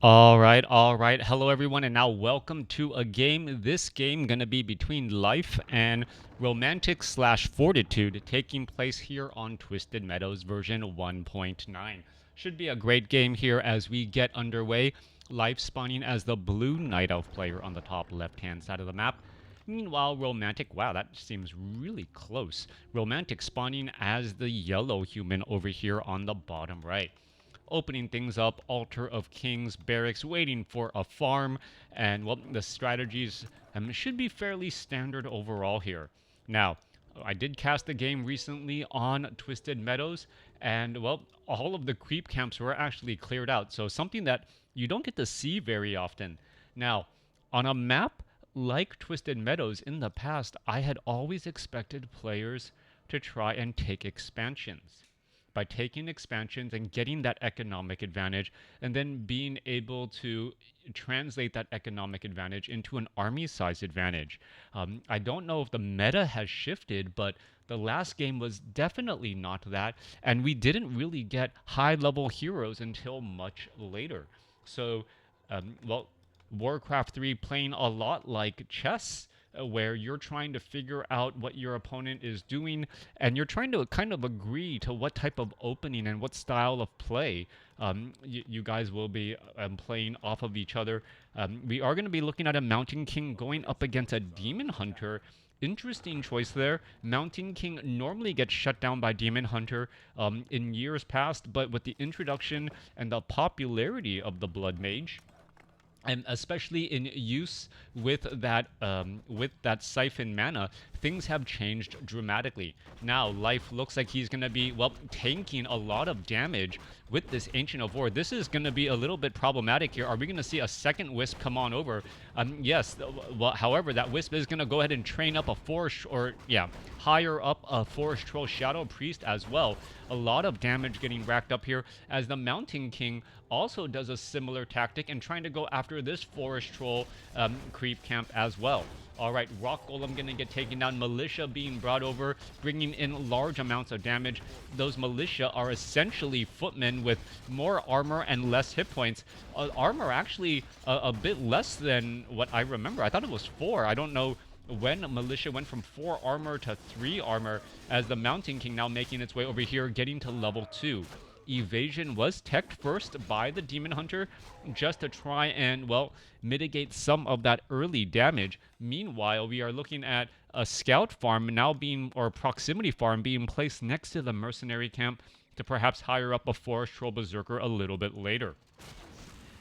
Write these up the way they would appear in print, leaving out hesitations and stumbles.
All right, all right. Hello, everyone, and now welcome to a game. This game gonna be between life and romantic slash fortitude, taking place here on Twisted Meadows version 1.9. Should be a great game here as we get underway. Life spawning as the blue night elf player on the top left-hand side of the map. Meanwhile, romantic, wow, that seems really close. Romantic spawning as the yellow human over here on the bottom right. Opening things up, Altar of Kings barracks, waiting for a farm, and well, the strategies should be fairly standard overall here. Now, I did cast the game recently on Twisted Meadows, and well, all of the creep camps were actually cleared out, so something that you don't get to see very often. Now, on a map like Twisted Meadows in the past, I had always expected players to try and take expansions by taking expansions and getting that economic advantage, and then being able to translate that economic advantage into an army size advantage. I don't know if the meta has shifted, but the last game was definitely not that, and we didn't really get high level heroes until much later. So, well, Warcraft 3 playing a lot like chess, where you're trying to figure out what your opponent is doing, and you're trying to kind of agree to what type of opening and what style of play you guys will be playing off of each other. We are going to be looking at a Mountain King going up against a Demon Hunter. Interesting choice there. Mountain King normally gets shut down by Demon Hunter in years past, but with the introduction and the popularity of the Blood Mage, and especially in use with that siphon mana, things have changed dramatically. Now life looks like he's going to be, well, tanking a lot of damage with this Ancient of War. This is going to be a little bit problematic here. Are we going to see a second Wisp come on over? Yes. Well, however, that Wisp is going to go ahead and train up a Forest, or yeah, higher up a Forest Troll Shadow Priest as well. A lot of damage getting racked up here as the Mountain King also does a similar tactic and trying to go after this Forest Troll creep camp as well. All right, Rock Golem going to get taken down. Militia being brought over, bringing in large amounts of damage. Those Militia are essentially footmen with more armor and less hit points. Armor actually a bit less than what I remember. I thought it was 4. I don't know when Militia went from 4 armor to 3 armor, as the Mountain King now making its way over here, getting to level 2. Evasion was teched first by the Demon Hunter just to try and, well, mitigate some of that early damage. Meanwhile, we are looking at a scout farm now being, or proximity farm being placed next to the mercenary camp to perhaps hire up a Forest Troll Berserker a little bit later.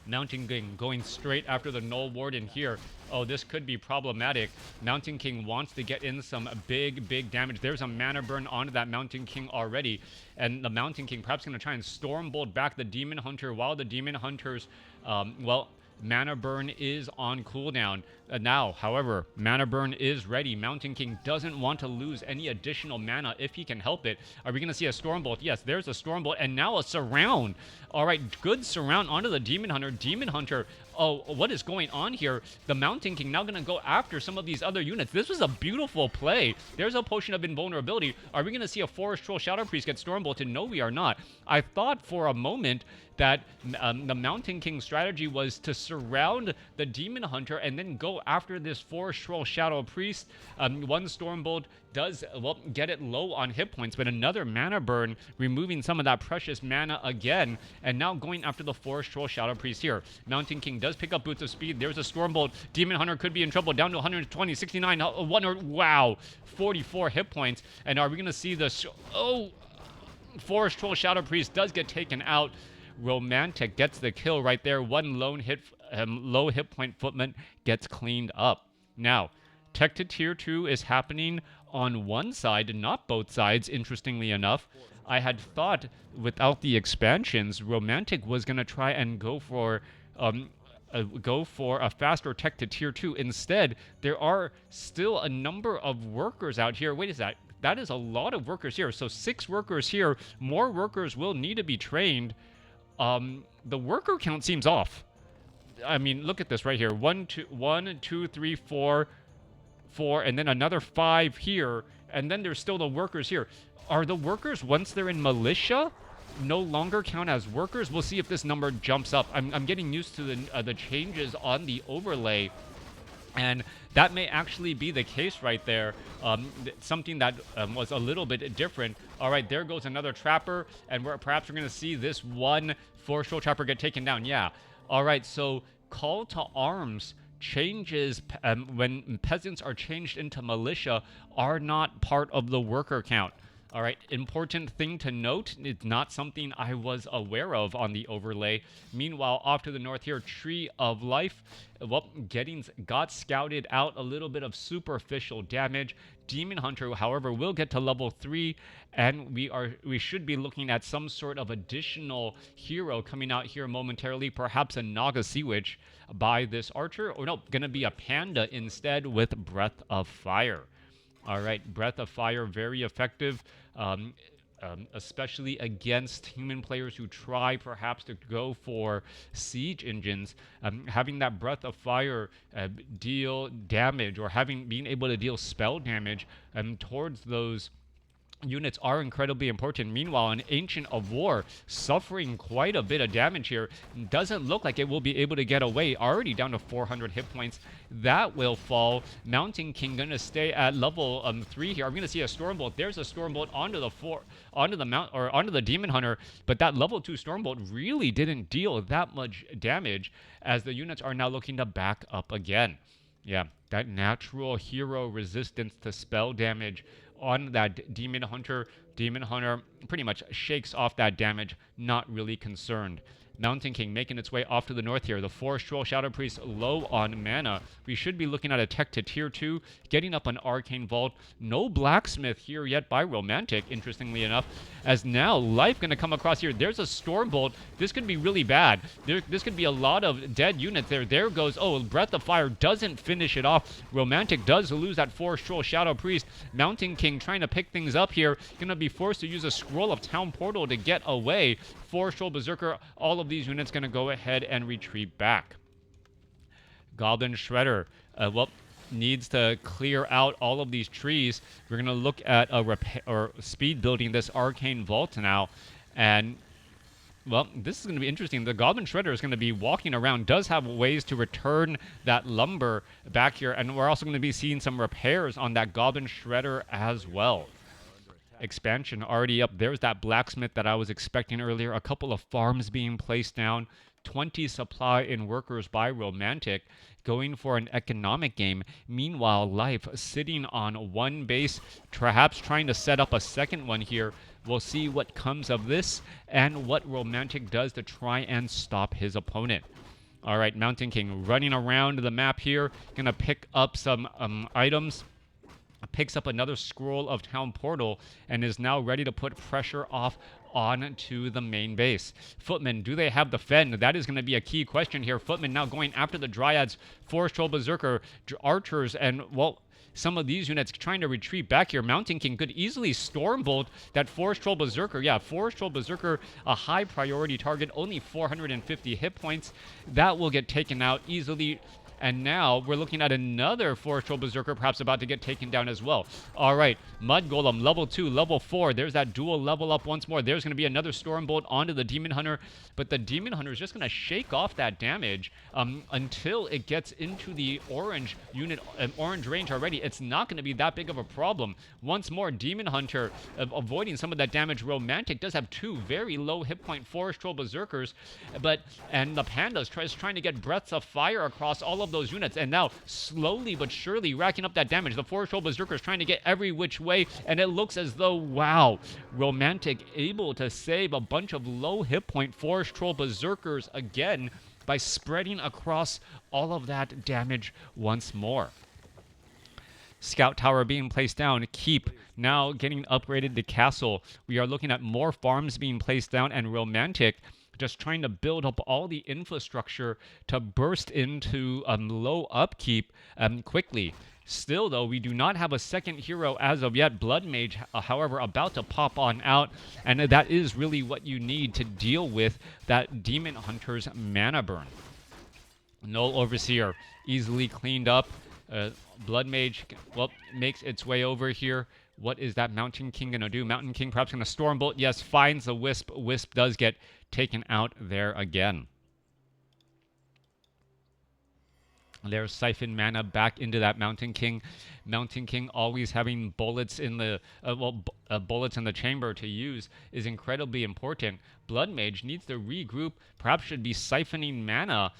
Mountain King going straight after the Null Warden here. Oh, this could be problematic. Mountain King wants to get in some big damage. There's a mana burn onto that Mountain King already. And the Mountain King perhaps going to try and Stormbolt back the Demon Hunter while the Demon Hunter's, well, mana burn is on cooldown. Now, however, mana burn is ready. Mountain King doesn't want to lose any additional mana if he can help it. Are we going to see a Stormbolt? Yes, there's a Stormbolt, and now a surround. All right, good surround onto the Demon Hunter. Demon Hunter, oh, what is going on here? The Mountain King now going to go after some of these other units. This was a beautiful play. There's a Potion of Invulnerability. Are we going to see a Forest Troll Shadow Priest get Stormbolted? No, we are not. I thought for a moment that the Mountain King strategy was to surround the Demon Hunter and then go after this Forest Troll Shadow Priest. One Stormbolt does, well, get it low on hit points, but another mana burn, removing some of that precious mana again, and now going after the Forest Troll Shadow Priest here. Mountain King does pick up Boots of Speed. There's a Stormbolt. Demon Hunter could be in trouble, down to 120, 69, wow, 44 hit points. And are we going to see this? Oh, Forest Troll Shadow Priest does get taken out. Romantic gets the kill right there. One low hit point footman gets cleaned up. Now, Tech to Tier 2 is happening on one side, not both sides, interestingly enough. I had thought without the expansions, Romantic was going to try and go for a faster Tech to Tier 2. Instead, there are still a number of workers out here. Wait, is that? That is a lot of workers here. So 6 workers here. More workers will need to be trained. The worker count seems off. I mean, look at this right here. 1, 2, 3, 4, and then another 5 here, and then there's still the workers here. Are the workers, once they're in militia, no longer count as workers. We'll see if this number jumps up. I'm getting used to the changes on the overlay, and that may actually be the case right there. Something that was a little bit different. All right, there goes another trapper, and perhaps we're going to see this one forest troll trapper get taken down. Yeah. All right, so call to arms changes when peasants are changed into militia are not part of the worker count. All right, important thing to note, it's not something I was aware of on the overlay. Meanwhile, off to the north here, Tree of Life, well, got scouted out, a little bit of superficial damage. Demon Hunter, however, will get to level 3, and we should be looking at some sort of additional hero coming out here momentarily, perhaps a Naga Sea Witch by this archer, or no, gonna be a panda instead with Breath of Fire. All right, Breath of Fire, very effective, especially against human players who try perhaps to go for siege engines. Having that Breath of Fire deal damage, or being able to deal spell damage towards those units are incredibly important. Meanwhile, an Ancient of War suffering quite a bit of damage here. Doesn't look like it will be able to get away. Already down to 400 hit points. That will fall. Mountain King gonna stay at level 3 here. I'm gonna see a Stormbolt. There's a Stormbolt onto the Demon Hunter, but that level 2 Stormbolt really didn't deal that much damage, as the units are now looking to back up again. Yeah, that natural hero resistance to spell damage on that Demon Hunter. Demon Hunter pretty much shakes off that damage, not really concerned. Mountain King making its way off to the north here. The Forest Troll Shadow Priest low on mana. We should be looking at a tech to tier 2, getting up an Arcane Vault. No Blacksmith here yet by Romantic, interestingly enough, as now Life going to come across here. There's a Stormbolt. This could be really bad. This could be a lot of dead units there. There goes, oh, Breath of Fire doesn't finish it off. Romantic does lose that Forest Troll Shadow Priest. Mountain King trying to pick things up here. Going to be forced to use a Scroll of Town Portal to get away. Forest Troll Berserker, all of these units going to go ahead and retreat back. Goblin Shredder, needs to clear out all of these trees. We're going to look at speed building this Arcane Vault now. And, well, this is going to be interesting. The Goblin Shredder is going to be walking around, does have ways to return that lumber back here. And we're also going to be seeing some repairs on that Goblin Shredder as well. Expansion already up. There's that blacksmith that I was expecting earlier. A couple of farms being placed down. 20 supply in workers by Romantic, going for an economic game. Meanwhile, Life sitting on one base, perhaps trying to set up a second one here. We'll see what comes of this and what Romantic does to try and stop his opponent. All right, Mountain King running around the map here. Gonna pick up some items. Picks up another Scroll of Town Portal and is now ready to put pressure off onto the main base. Footmen, do they have the Fen? That is going to be a key question here. Footmen now going after the Dryads, Forest Troll Berserker, Archers, and, well, some of these units trying to retreat back here. Mountain King could easily Stormbolt that Forest Troll Berserker. Yeah, Forest Troll Berserker, a high priority target, only 450 hit points. That will get taken out easily. And now we're looking at another Forest Troll Berserker perhaps about to get taken down as well. All right, Mud Golem, level 2, level 4. There's that dual level up once more. There's going to be another Stormbolt onto the Demon Hunter. But the Demon Hunter is just going to shake off that damage until it gets into the orange unit, orange range already. It's not going to be that big of a problem. Once more, Demon Hunter avoiding some of that damage. Romantic does have 2 very low hit point Forest Troll Berserkers. And the Panda's trying to get Breaths of Fire across all of those units, and now slowly but surely racking up that damage. The Forest Troll Berserker is trying to get every which way, and it looks as though, wow, Romantic able to save a bunch of low hit point Forest Troll Berserkers again by spreading across all of that damage once more. Scout Tower being placed down. Keep now getting upgraded to Castle. We are looking at more farms being placed down, and Romantic just trying to build up all the infrastructure to burst into low upkeep quickly. Still, though, we do not have a second hero as of yet. Blood Mage, however, about to pop on out, and that is really what you need to deal with that Demon Hunter's mana burn. Null Overseer easily cleaned up. Blood Mage, well, makes its way over here What is that Mountain King going to do? Mountain King perhaps going to Stormbolt. Yes, finds the Wisp. Wisp does get taken out there again. There's Siphon Mana back into that Mountain King. Mountain King always having bullets in the bullets in the chamber to use is incredibly important. Blood Mage needs to regroup. Perhaps should be siphoning mana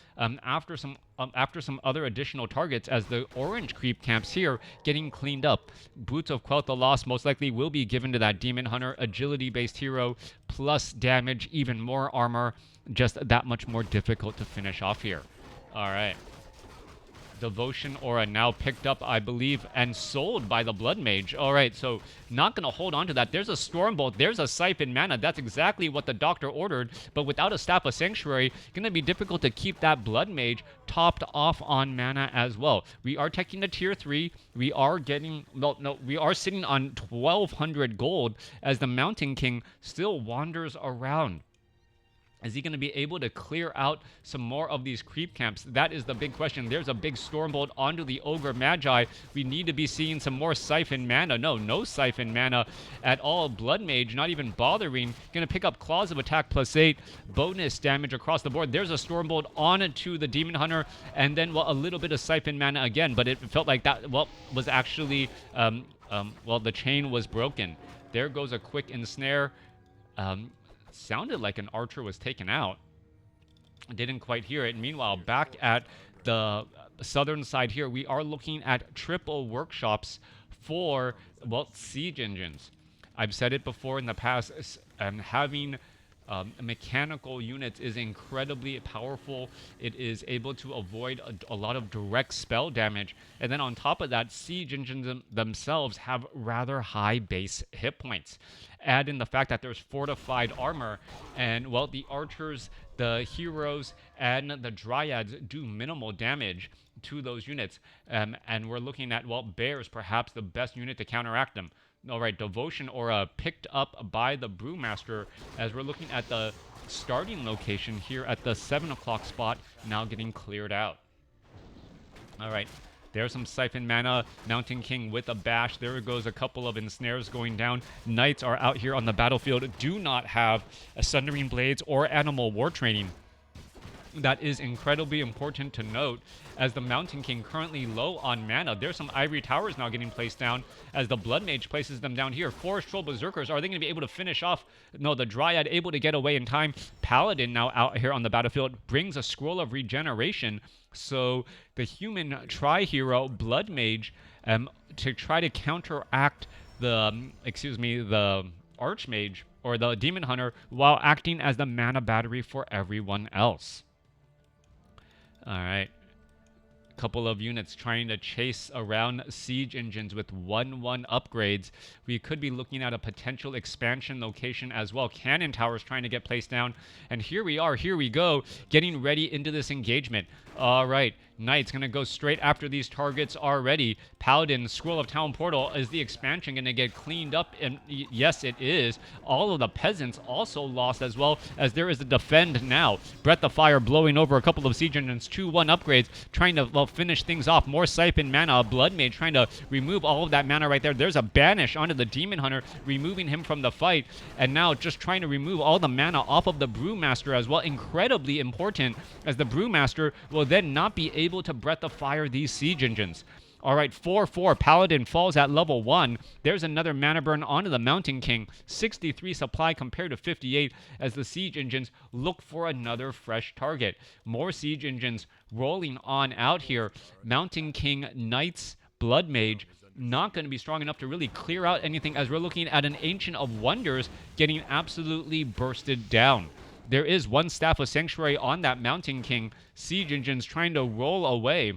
after some other additional targets, as the orange creep camps here getting cleaned up. Boots of Quell the Lost most likely will be given to that Demon Hunter, agility-based hero, plus damage, even more armor, just that much more difficult to finish off here. All right. Devotion Aura now picked up, I believe, and sold by the Blood Mage. All right, so not going to hold on to that. There's a Stormbolt. There's a Siphon Mana. That's exactly what the Doctor ordered, but without a Staff of Sanctuary, going to be difficult to keep that Blood Mage topped off on mana as well. We are taking a tier 3. We are getting, well, no, we are sitting on 1,200 gold as the Mountain King still wanders around. Is he going to be able to clear out some more of these creep camps? That is the big question. There's a big Stormbolt onto the Ogre Magi. We need to be seeing some more Siphon Mana. No Siphon Mana at all. Blood Mage not even bothering. Going to pick up Claws of Attack +8. Bonus damage across the board. There's a Stormbolt onto the Demon Hunter. And then, well, a little bit of Siphon Mana again. But it felt like that, well, was actually, well, the chain was broken. There goes a quick Ensnare. Sounded like an archer was taken out. Didn't quite hear it. Meanwhile, back at the southern side here, we are looking at triple workshops for, well, siege engines. I've said it before in the past, having mechanical units is incredibly powerful. It is able to avoid a lot of direct spell damage. And then on top of that, siege engines themselves have rather high base hit points. Add in the fact that there's fortified armor, and, well, the archers, the heroes, and the dryads do minimal damage to those units. And we're looking at, well, bears, perhaps the best unit to counteract them. All right, Devotion Aura picked up by the Brewmaster, as we're looking at the starting location here at the 7 o'clock spot, now getting cleared out. All right. There's some Siphon Mana. Mountain King with a bash. There goes a couple of ensnares going down. Knights are out here on the battlefield. Do not have a Sundering Blades or Animal War Training. That is incredibly important to note, as the Mountain King currently low on mana. There's some Ivory Towers now getting placed down as the Blood Mage places them down here. Forest Troll Berserkers, are they going to be able to finish off? No, the Dryad able to get away in time. Paladin now out here on the battlefield brings a Scroll of Regeneration. So the human tri-hero Blood Mage, to try to counteract the, the Archmage or the Demon Hunter, while acting as the mana battery for everyone else. All right. Couple of units trying to chase around siege engines with 1/1 upgrades. We could be looking at a potential expansion location as well. Cannon towers trying to get placed down. And here we are, here we go, getting ready into this engagement. All right, Knight's going to go straight after these targets already. Paladin, Scroll of Town Portal. Is the expansion going to get cleaned up? And yes, it is. All of the peasants also lost, as well as there is a defend now. Breath of Fire blowing over a couple of siege engines. 2/1 upgrades, trying to, well, finish things off. More Siphon Mana. Blood Mage trying to remove all of that mana right there. There's a banish onto the Demon Hunter, removing him from the fight. And now just trying to remove all the mana off of the Brewmaster as well. Incredibly important, as the Brewmaster will then not be able to Breath of Fire these siege engines. All right, 4/4. Paladin falls at level 1. There's another mana burn onto the Mountain King. 63 supply compared to 58, as the siege engines look for another fresh target. More siege engines rolling on out here. Mountain King, Knights, Blood Mage, not going to be strong enough to really clear out anything, as we're looking at an Ancient of Wonders getting absolutely bursted down. There is one Staff of Sanctuary on that Mountain King. Siege engines trying to roll away.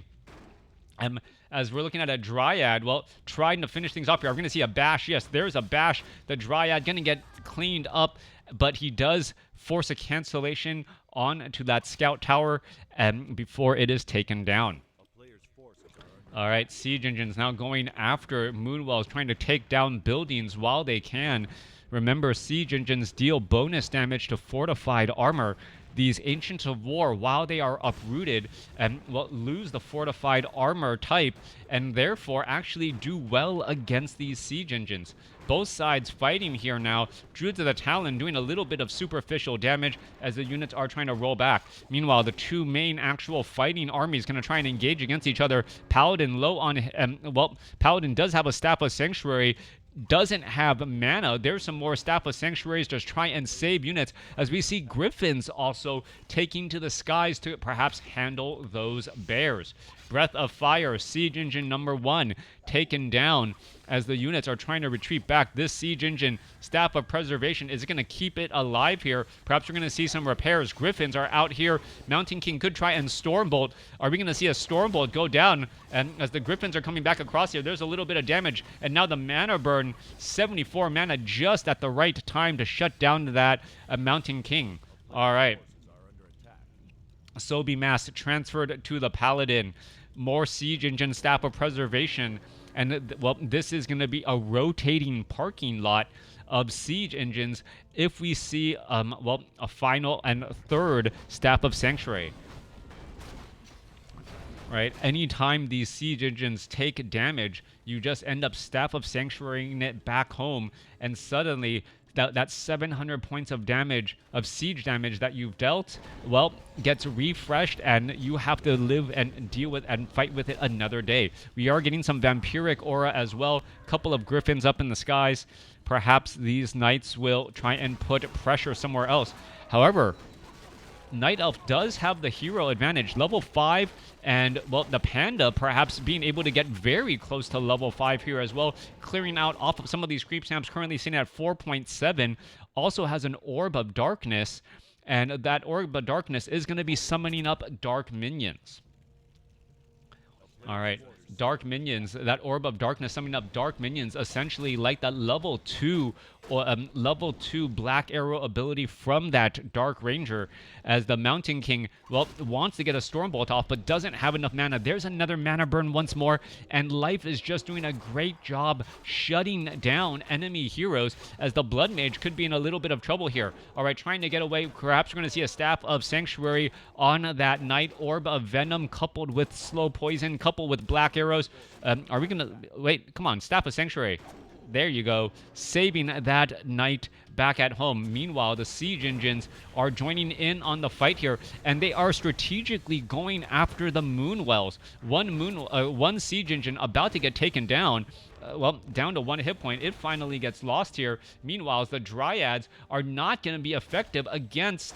As we're looking at a Dryad, well, trying to finish things off here. We're going to see a bash. Yes, there's a bash. The Dryad going to get cleaned up, but he does force a cancellation onto that Scout Tower before it is taken down. All right, siege engines now going after Moonwells, trying to take down buildings while they can. Remember, siege engines deal bonus damage to fortified armor. these Ancients of War, while they are uprooted and lose the fortified armor type, and therefore actually do well against these siege engines. Both sides fighting here now. Druids of the Talon doing a little bit of superficial damage as the units are trying to roll back. Meanwhile, the two main actual fighting armies going to try and engage against each other. Paladin low on... Paladin does have a Staff of Sanctuary, doesn't have mana. There's some more Staff of Sanctuaries to try and save units, as we see Griffins also taking to the skies to perhaps handle those bears. Breath of Fire, Siege Engine number 1, taken down as the units are trying to retreat back. This Siege Engine, Staff of Preservation, is going to keep it alive here. Perhaps we're going to see some repairs. Griffins are out here. Mountain King could try and Stormbolt. Are we going to see a Stormbolt go down? And as the Griffins are coming back across here, there's a little bit of damage. And now the mana burn, 74 mana, just at the right time to shut down that Mountain King. All right. Sobi Mass transferred to the Paladin. More Siege Engine, Staff of Preservation. And, this is going to be a rotating parking lot of Siege Engines if we see, a final and third Staff of Sanctuary. Right? Anytime these Siege Engines take damage, you just end up Staff of Sanctuarying it back home, and suddenly that 700 points of damage, of siege damage that you've dealt, gets refreshed, and you have to live and deal with and fight with it another day. We are getting some vampiric aura as well. Couple of griffins up in the skies. Perhaps these knights will try and put pressure somewhere else. However, Night Elf does have the hero advantage, level 5, and, the Panda perhaps being able to get very close to level 5 here as well, clearing out off of some of these creep stamps, currently sitting at 4.7, also has an Orb of Darkness, and that Orb of Darkness is going to be summoning up Dark Minions. All right. Dark Minions, that Orb of Darkness summoning up Dark Minions, essentially like that level 2 Black Arrow ability from that Dark Ranger, as the Mountain King, wants to get a Stormbolt off, but doesn't have enough mana. There's another mana burn once more, and Life is just doing a great job shutting down enemy heroes, as the Blood Mage could be in a little bit of trouble here. All right, trying to get away. Perhaps we're going to see a Staff of Sanctuary on that Knight. Orb of Venom coupled with Slow Poison, coupled with Black Arrows. Are we going to... Wait, come on, Staff of Sanctuary. There you go, saving that knight back at home. Meanwhile, the Siege Engines are joining in on the fight here, and they are strategically going after the Moonwells. One Siege Engine about to get taken down. Down to 1 hit point. It finally gets lost here. Meanwhile, the Dryads are not going to be effective against,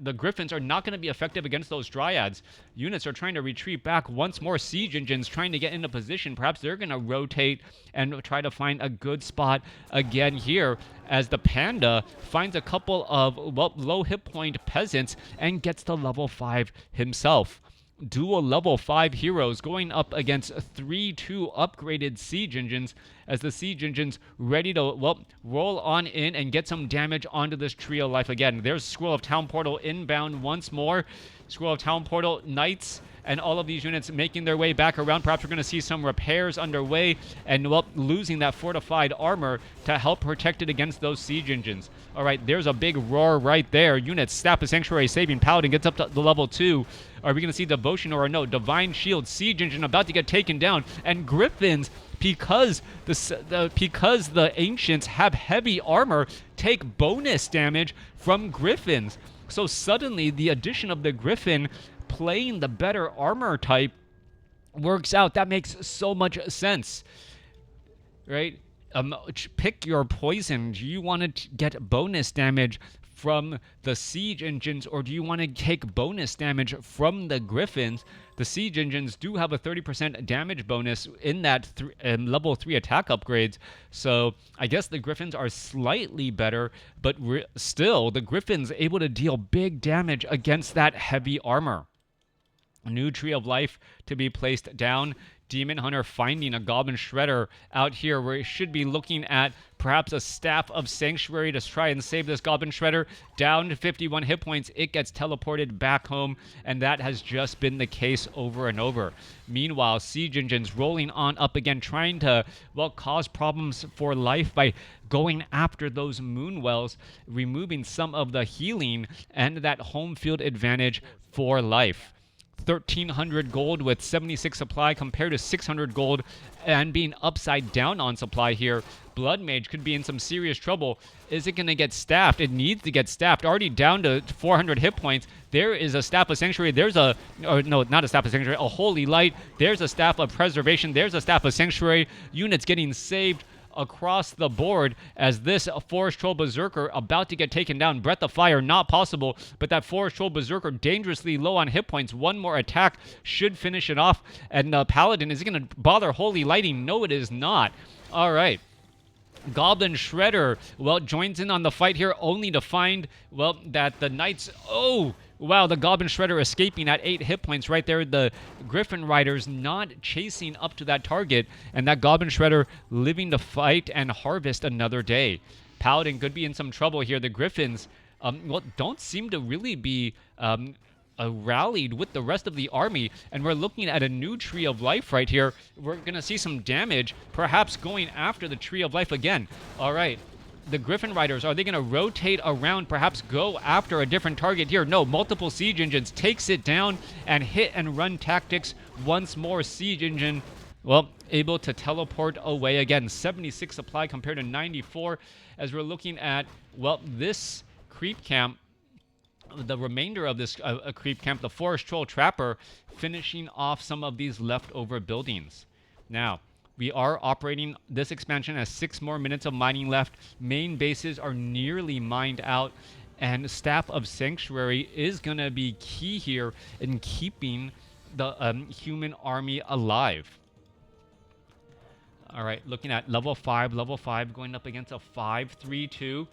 the Griffins are not going to be effective against those Dryads. Units are trying to retreat back. Once more, Siege Engines trying to get into position. Perhaps they're going to rotate and try to find a good spot again here, as the Panda finds a couple of low hit point peasants and gets to level 5 himself. Dual level 5 heroes going up against 3-2 upgraded Siege Engines, as the Siege Engines ready to roll on in and get some damage onto this trio life again. There's Scroll of Town Portal inbound once more. Scroll of Town Portal, Knights, and all of these units making their way back around. Perhaps we're going to see some repairs underway, and losing that fortified armor to help protect it against those Siege Engines. All right, there's a big roar right there. Units, Staff of Sanctuary saving. Paladin gets up to the level 2. Are we going to see Devotion or no? Divine Shield, Siege Engine about to get taken down, and Griffins, because the Ancients have heavy armor, take bonus damage from Griffins. So suddenly the addition of the Griffin playing the better armor type works out. That makes so much sense, right? Pick your poison. Do you want to get bonus damage from the Siege Engines, or do you want to take bonus damage from the Griffins? The Siege Engines do have a 30% damage bonus in that level 3 attack upgrades, so I guess the Griffins are slightly better, but still, the Griffins able to deal big damage against that heavy armor. A new Tree of Life to be placed down. Demon Hunter finding a Goblin Shredder out here where it should be looking at perhaps a Staff of Sanctuary to try and save this Goblin Shredder. Down to 51 hit points, it gets teleported back home, and that has just been the case over and over. Meanwhile, Siege Engines rolling on up again, trying to, well, cause problems for life by going after those moon wells, removing some of the healing and that home field advantage for life. 1,300 gold with 76 supply compared to 600 gold and being upside down on supply here. Blood Mage could be in some serious trouble. Is it going to get staffed? It needs to get staffed. Already down to 400 hit points. There is a Staff of Sanctuary. There's a, or no, not a Staff of Sanctuary, a Holy Light. There's a Staff of Preservation. There's a Staff of Sanctuary. Units getting saved across the board as this Forest Troll Berserker about to get taken down. Breath of Fire, not possible, but that Forest Troll Berserker dangerously low on hit points. One more attack should finish it off. And Paladin, is he going to bother Holy Lighting? No, it is not. All right. Goblin Shredder, well, joins in on the fight here, only to find, well, that the Knights, oh, wow, the Goblin Shredder escaping at 8 hit points right there. The Griffin Riders not chasing up to that target, and that Goblin Shredder living to fight and harvest another day. Paladin could be in some trouble here. The Griffins, well, don't seem to really be rallied with the rest of the army, and we're looking at a new Tree of Life right here. We're going to see some damage, perhaps going after the Tree of Life again. All right. The Griffin Riders, are they going to rotate around, perhaps go after a different target here? No, multiple Siege Engines takes it down, and hit and run tactics once more. Siege Engine, well, able to teleport away again. 76 supply compared to 94 as we're looking at, well, this creep camp, the remainder of this creep camp, the Forest Troll Trapper, finishing off some of these leftover buildings. Now, we are operating this expansion as 6 more minutes of mining left. Main bases are nearly mined out, and Staff of Sanctuary is going to be key here in keeping the human army alive. All right, looking at level 5 going up against a 5-3-2.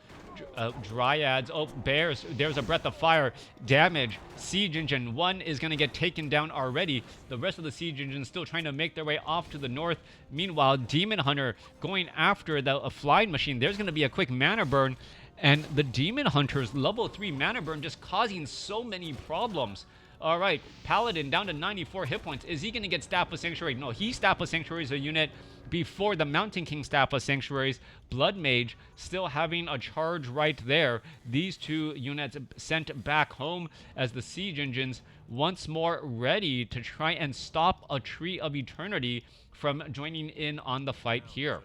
Dryads, oh, Bears, there's a Breath of Fire, damage. Siege Engine 1 is going to get taken down already. The rest of the Siege Engines still trying to make their way off to the north. Meanwhile, Demon Hunter going after the flying machine. There's going to be a quick mana burn, and the Demon Hunter's level 3 mana burn just causing so many problems. All right, Paladin down to 94 hit points. Is he going to get Staff of Sanctuary? No, he Staff of Sanctuary is a unit before the Mountain King Staff of Sanctuaries. Blood Mage still having a charge right there. These two units sent back home as the Siege Engines once more ready to try and stop a Tree of Eternity from joining in on the fight here.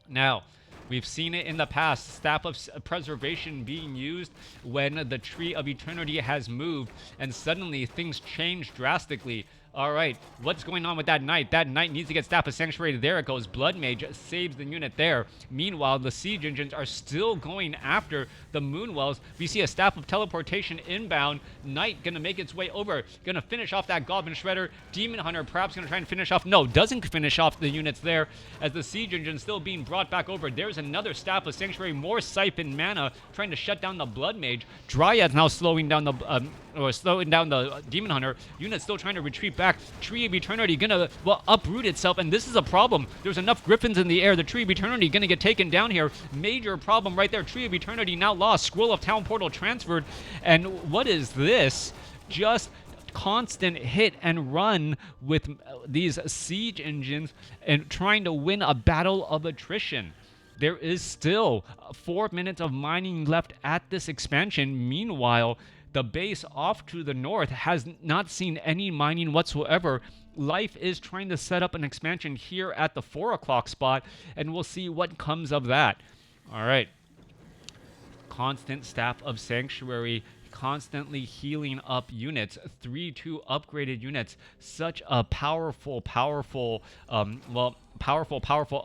Now, we've seen it in the past, Staff of Preservation being used when the Tree of Eternity has moved, and suddenly things change drastically. All right, what's going on with that Knight? That Knight needs to get Staff of Sanctuary. There it goes. Blood Mage saves the unit there. Meanwhile, the Siege Engines are still going after the Moonwells. We see a Staff of Teleportation inbound. Knight going to make its way over. Going to finish off that Goblin Shredder. Demon Hunter perhaps going to try and finish off. No, doesn't finish off the units there as the Siege Engine still being brought back over. There's another Staff of Sanctuary. More Siphon mana trying to shut down the Blood Mage. Dryads now slowing down the Demon Hunter. Units still trying to retreat back. Tree of Eternity gonna, well, uproot itself, and this is a problem. There's enough Griffins in the air. The Tree of Eternity gonna get taken down here. Major problem right there. Tree of Eternity now lost. Scroll of Town Portal transferred. And what is this? Just constant hit and run with these Siege Engines and trying to win a battle of attrition. There is still 4 minutes of mining left at this expansion. Meanwhile, the base off to the north has not seen any mining whatsoever. Life is trying to set up an expansion here at the 4 o'clock spot, and we'll see what comes of that. All right. Constant Staff of Sanctuary constantly healing up units. 3-2 upgraded units. Such a powerful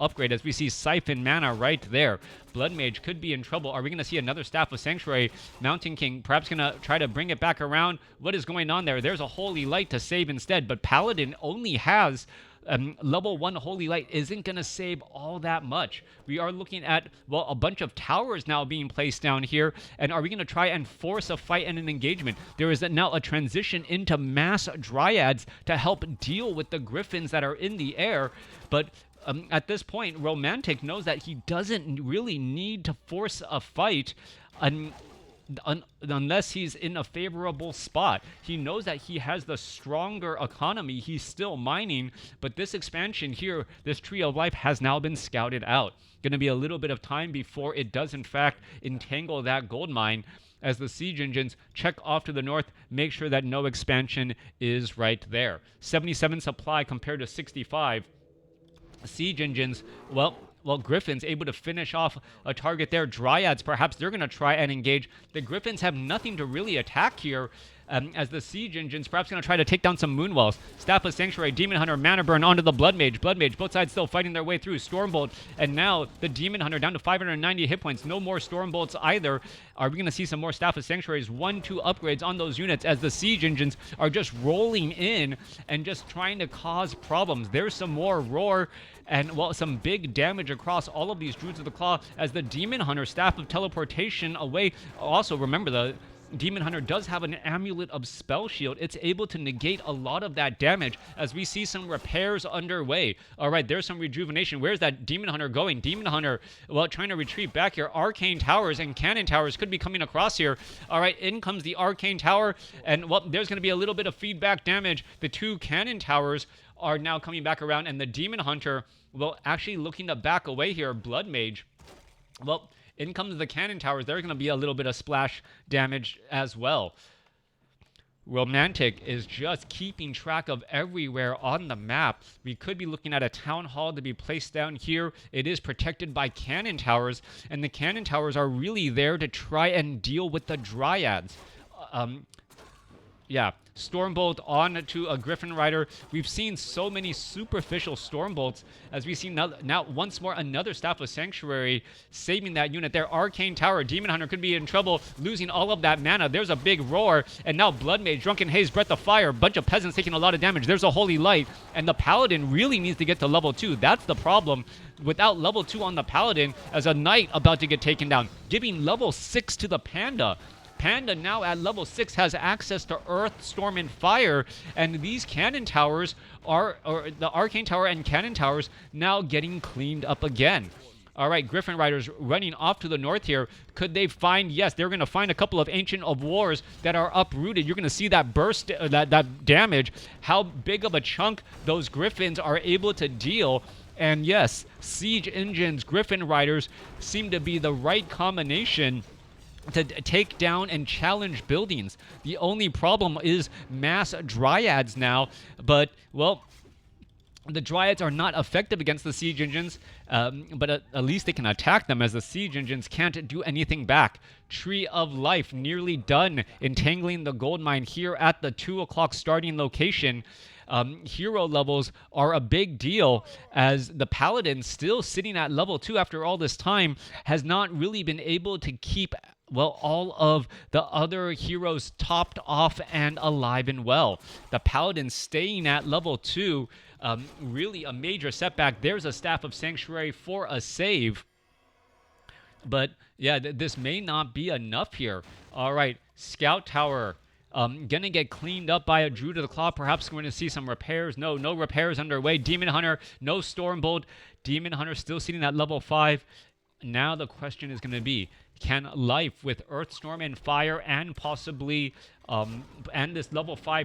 upgrade as we see Siphon mana right there. Blood Mage could be in trouble. Are we going to see another Staff of Sanctuary? Mountain King perhaps going to try to bring it back around. What is going on there? There's a Holy Light to save instead, but Paladin only has level 1 Holy Light isn't going to save all that much. We are looking at, well, a bunch of towers now being placed down here. And are we going to try and force a fight and an engagement? There is now a transition into mass dryads to help deal with the griffins that are in the air. But at this point, Romantic knows that he doesn't really need to force a fight unless he's in a favorable spot. He knows that he has the stronger economy. He's still mining, but this expansion here, this Tree of Life, has now been scouted out. Going to be a little bit of time before it does, in fact, entangle that gold mine, as the siege engines check off to the north, make sure that no expansion is right there. 77 supply compared to 65. Siege engines, well, Griffins able to finish off a target there. Dryads, perhaps they're going to try and engage. The Griffins have nothing to really attack here, as the siege engines perhaps going to try to take down some Moonwells. Staff of Sanctuary, Demon Hunter, Mana Burn onto the Blood Mage. Both sides still fighting their way through. Stormbolt, and now the Demon Hunter down to 590 hit points. No more Stormbolts either. Are we going to see some more Staff of Sanctuaries? 1-2 upgrades on those units, as the siege engines are just rolling in and just trying to cause problems. There's some more Roar, and, well, some big damage across all of these Druids of the Claw, as the Demon Hunter, Staff of Teleportation away. Also, remember, the Demon Hunter does have an Amulet of Spell Shield. It's able to negate a lot of that damage, as we see some repairs underway. All right, there's some rejuvenation. Where's that Demon Hunter going? Demon Hunter, well, trying to retreat back here. Arcane Towers and Cannon Towers could be coming across here. All right, in comes the Arcane Tower, and, well, there's going to be a little bit of feedback damage. The 2 Cannon Towers are now coming back around, and the Demon Hunter, well, actually looking to back away here. Blood Mage, well, in comes the Cannon Towers. There's going to be a little bit of splash damage as well. Romantic is just keeping track of everywhere on the map. We could be looking at a Town Hall to be placed down here. It is protected by Cannon Towers, and the Cannon Towers are really there to try and deal with the Dryads. Yeah, Stormbolt on to a Griffin Rider. We've seen so many superficial Stormbolts, as we see now once more another Staff of Sanctuary saving that unit there. Arcane Tower, Demon Hunter could be in trouble, losing all of that mana. There's a big Roar, and now Blood Mage, Drunken Haze, Breath of Fire, bunch of peasants taking a lot of damage. There's a Holy Light, and the Paladin really needs to get to level 2. That's the problem. Without level 2 on the Paladin, as a Knight about to get taken down, giving level 6 to the Panda. Panda now at level 6 has access to Earth, Storm, and Fire, and these Cannon Towers or the Arcane Tower and Cannon Towers now getting cleaned up again. All right, Griffin Riders running off to the north here. Could they find? Yes, they're going to find a couple of Ancient of Wars that are uprooted. You're going to see that burst, that damage, how big of a chunk those Griffins are able to deal. And yes, Siege Engines, Griffin Riders seem to be the right combination to take down and challenge buildings. The only problem is mass Dryads now, but, well, the Dryads are not effective against the Siege Engines, but at least they can attack them, as the Siege Engines can't do anything back. Tree of Life nearly done, entangling the gold mine here at the 2 o'clock starting location. Hero levels are a big deal, as the Paladin, still sitting at level 2 after all this time, has not really been able to keep, well, all of the other heroes topped off and alive and well. The Paladin staying at level 2, really a major setback. There's a Staff of Sanctuary for a save. But, yeah, this may not be enough here. All right, Scout Tower. Gonna get cleaned up by a Druid of the Claw. Perhaps we're going to see some repairs. No repairs underway. Demon Hunter, no Stormbolt. Demon Hunter still sitting at level 5. Now the question is going to be, can Life with Earth, Storm, and Fire, and possibly, and this level 5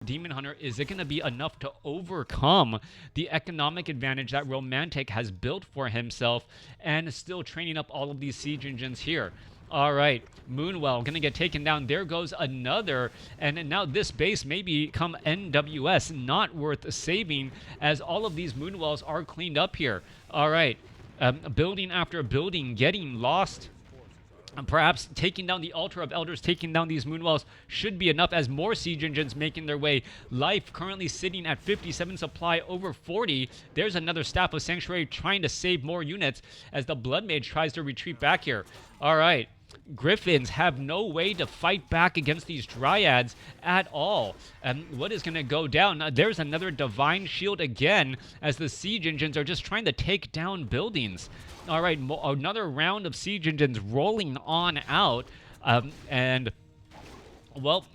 Demon Hunter, is it going to be enough to overcome the economic advantage that Romantic has built for himself, and still training up all of these siege engines here? All right, Moonwell going to get taken down. There goes another, and now this base may become NWS, not worth saving, as all of these Moonwells are cleaned up here. All right, building after building getting lost. Perhaps taking down the Altar of Elders, taking down these Moonwells should be enough, as more siege engines making their way. Life currently sitting at 57 supply, over 40. There's another Staff of Sanctuary trying to save more units, as the Blood Mage tries to retreat back here. All right, Griffins have no way to fight back against these Dryads at all. What is going to go down? There's another Divine Shield again, as the Siege Engines are just trying to take down buildings. All right, another round of Siege Engines rolling on out. And, well,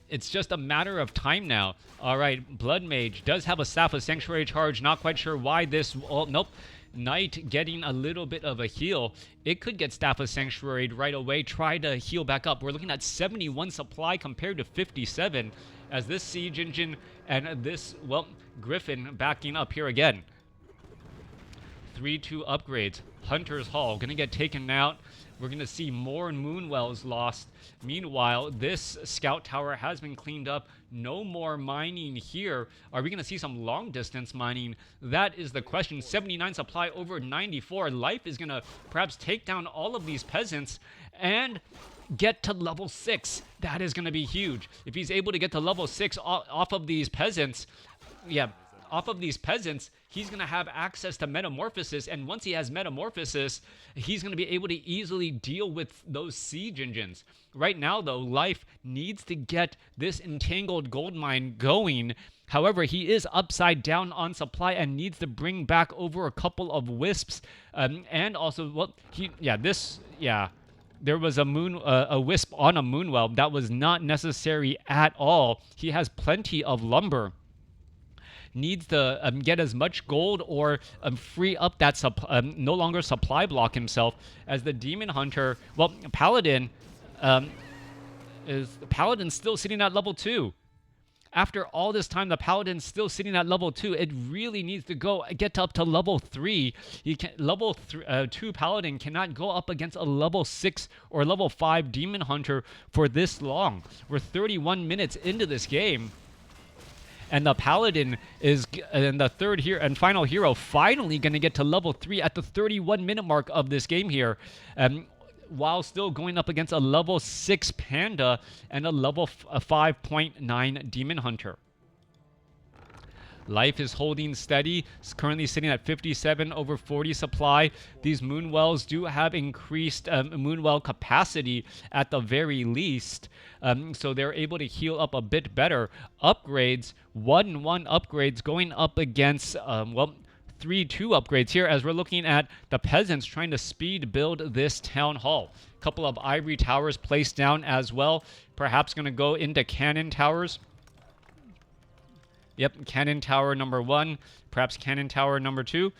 it's just a matter of time now. All right, Blood Mage does have a Staff of Sanctuary charge. Not quite sure why this... Oh, nope. Knight getting a little bit of a heal. It could get Staff of Sanctuary right away. Try to heal back up. We're looking at 71 supply compared to 57. As this Siege Engine and this, well, Griffin backing up here again. 3-2 upgrades. Hunter's Hall going to get taken out. We're going to see more Moonwells lost. Meanwhile, this Scout Tower has been cleaned up. No more mining here. Are we going to see some long-distance mining? That is the question. 79 supply over 94. Life is going to perhaps take down all of these peasants and get to level 6. That is going to be huge. If he's able to get to level 6 off of these peasants, he's going to have access to Metamorphosis, and once he has Metamorphosis, he's going to be able to easily deal with those Siege Engines. Right now, though, Life needs to get this Entangled Gold Mine going. However, he is upside down on supply and needs to bring back over a couple of Wisps, and also, well, there was a Wisp on a Moonwell. That was not necessary at all. He has plenty of lumber. Needs to get as much gold or free up that no longer supply block himself, as the Demon Hunter, well, Paladin's still sitting at level 2. After all this time, the Paladin's still sitting at level 2. It really needs to get up to level 3. Level 2 Paladin cannot go up against a level 6 or level 5 Demon Hunter for this long. We're 31 minutes into this game. And the Paladin is, and the third here and final hero, finally going to get to level 3 at the 31-minute mark of this game here, while still going up against a level 6 Panda and a level 5.9 Demon Hunter. Life is holding steady. It's currently sitting at 57 over 40 supply. These Moonwells do have increased Moonwell capacity at the very least. So they're able to heal up a bit better. Upgrades, 1-1 upgrades going up against, 3-2 upgrades here, as we're looking at the peasants trying to speed build this town hall. A couple of ivory towers placed down as well. Perhaps going to go into cannon towers. Yep, cannon tower number 1, perhaps cannon tower number 2,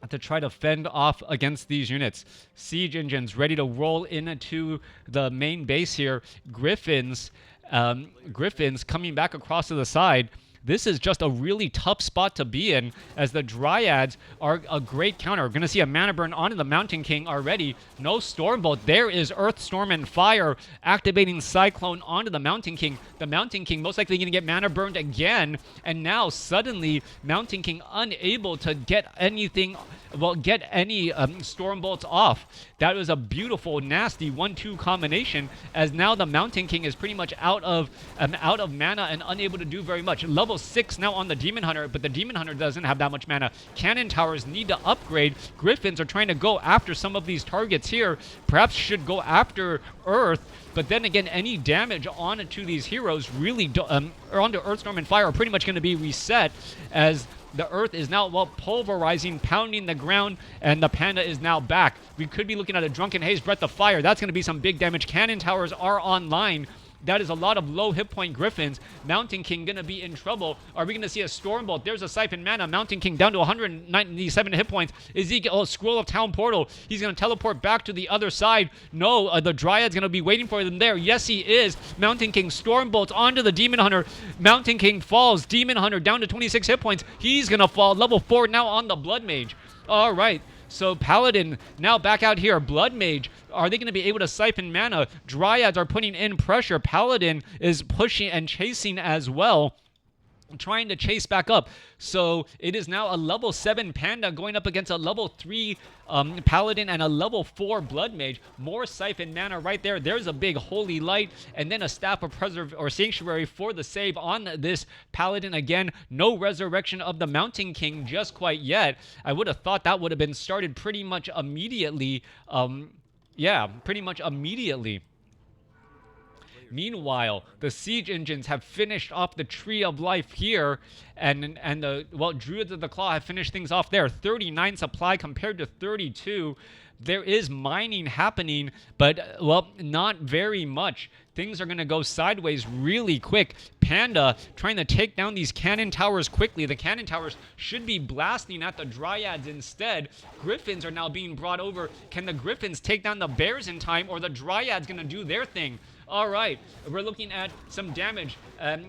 to try to fend off against these units. Siege Engines ready to roll into the main base here. Griffins coming back across to the side. This is just a really tough spot to be in, as the Dryads are a great counter. We're going to see a mana burn onto the Mountain King already. No Stormbolt. There is Earth, Storm, and Fire activating Cyclone onto the Mountain King. The Mountain King most likely going to get mana burned again. And now suddenly Mountain King unable to get anything, get any Stormbolts off. That was a beautiful, nasty 1-2 combination, as now the Mountain King is pretty much out of mana and unable to do very much. Level 6 now on the Demon Hunter, but the Demon Hunter doesn't have that much mana. Cannon towers need to upgrade. Griffins are trying to go after some of these targets here. Perhaps should go after Earth, but then again, any damage onto these heroes really or onto Earth, Storm, and Fire are pretty much going to be reset, as the Earth is now, pulverizing, pounding the ground, and the Panda is now back. We could be looking at a Drunken Haze, Breath of Fire. That's going to be some big damage. Cannon towers are online. That is a lot of low hit point Griffins. Mountain King going to be in trouble. Are we going to see a Stormbolt? There's a Siphon Mana. Mountain King down to 197 hit points. Scroll of Town Portal. He's going to teleport back to the other side. No, the Dryad's going to be waiting for them there. Yes, he is. Mountain King Stormbolts onto the Demon Hunter. Mountain King falls. Demon Hunter down to 26 hit points. He's going to fall. Level 4 now on the Blood Mage. All right. So Paladin now back out here. Blood Mage, are they going to be able to siphon mana? Dryads are putting in pressure. Paladin is pushing and chasing as well. trying to chase back up. So it is now a level 7 Panda going up against a level 3 Paladin and a level 4 Blood Mage. More Siphon Mana right there. There's a big Holy Light and then a Staff of Sanctuary for the save on this Paladin. Again, no resurrection of the Mountain King just quite yet. I would have thought that would have been started pretty much immediately. Yeah, pretty much immediately. Meanwhile, the siege engines have finished off the Tree of Life here, and the, well, Druids of the Claw have finished things off there. 39 supply compared to 32. There is mining happening, but, well, not very much. Things are going to go sideways really quick. Panda trying to take down these cannon towers quickly. The cannon towers should be blasting at the Dryads instead. Griffins are now being brought over. Can the Griffins take down the Bears in time, or the Dryads going to do their thing? All right, we're looking at some damage.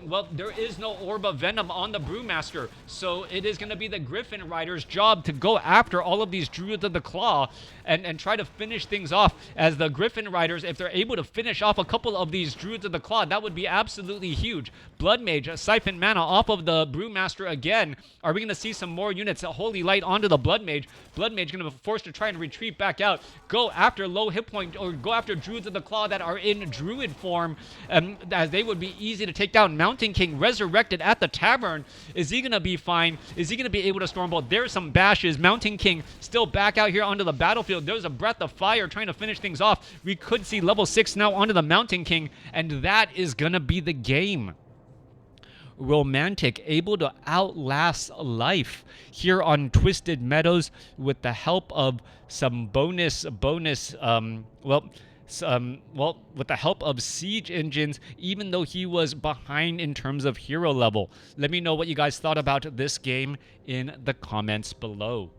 Well, there is no Orb of Venom on the Brewmaster, so it is going to be the Griffin Rider's job to go after all of these Druids of the Claw and try to finish things off. As the Griffin Riders, if they're able to finish off a couple of these Druids of the Claw, that would be absolutely huge. Blood Mage, Siphon Mana off of the Brewmaster again. Are we going to see some more units? A Holy Light onto the Blood Mage. Blood Mage going to be forced to try and retreat back out. Go after low hit point, or go after Druids of the Claw that are in Druid form, as they would be easy to take down. Mountain King resurrected at the tavern. Is he going to be fine? Is he going to be able to Stormbolt? There's some bashes. Mountain King still back out here onto the battlefield. There's a Breath of Fire trying to finish things off. We could see level 6 now onto the Mountain King, and that is going to be the game. Romantic able to outlast life here on Twisted Meadows with the help of some bonus with the help of siege engines, even though he was behind in terms of hero level. Let me know what you guys thought about this game in the comments below.